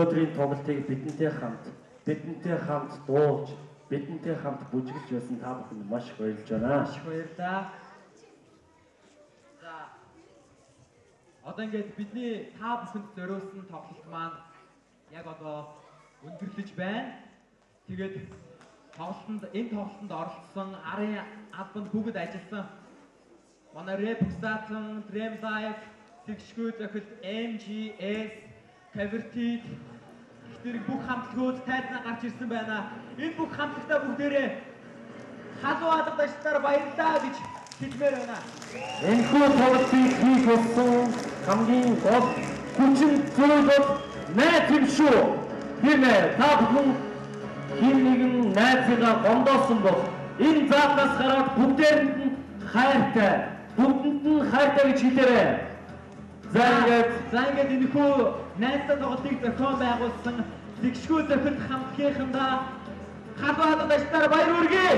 Өнөөдрийн тоглолтыг бидэнтэй хамт дуулж, бидэнтэй хамт бүжиглж байсан та бүхэнд маш их баярлж байна. Маш баярлалаа. За одоо ингээд бидний та бүхэнд зориулсан тоглолт маань яг одоо өндөрлөж байна. Тэгээд энэ тоглолтод оролцсон арын албанд бүгд ажилласан манай Рэп Сатан, Dream Life, Сэгшгүй зохиолт MGS Caverty гэх бүх хамтлагууд тайзнаа гарч ирсэн байна. Энэ бүх хамтлагтаа бүгдээрээ халуун алга дашнаар баярлалаа гэж хэлмээр байна. Энэхүү тоглолтыг хийх болсон хамгийн гол хүчин зүйл бол найз юм шүү. Хэмээ та бүхэн хин нэгэн найзыгаа гондоосон бол энэ заатнаас гараад бүгдээрэнд нь хайртай, бүгдэнд нь хайртай гэж хэлээрэй. За ингээд энэхүү найзтай тоглолтыг зохион байгуулсан Сэгшгүй зохиолт хамтлагийнхандаа халуун алга дашнаар баяр хүргэе.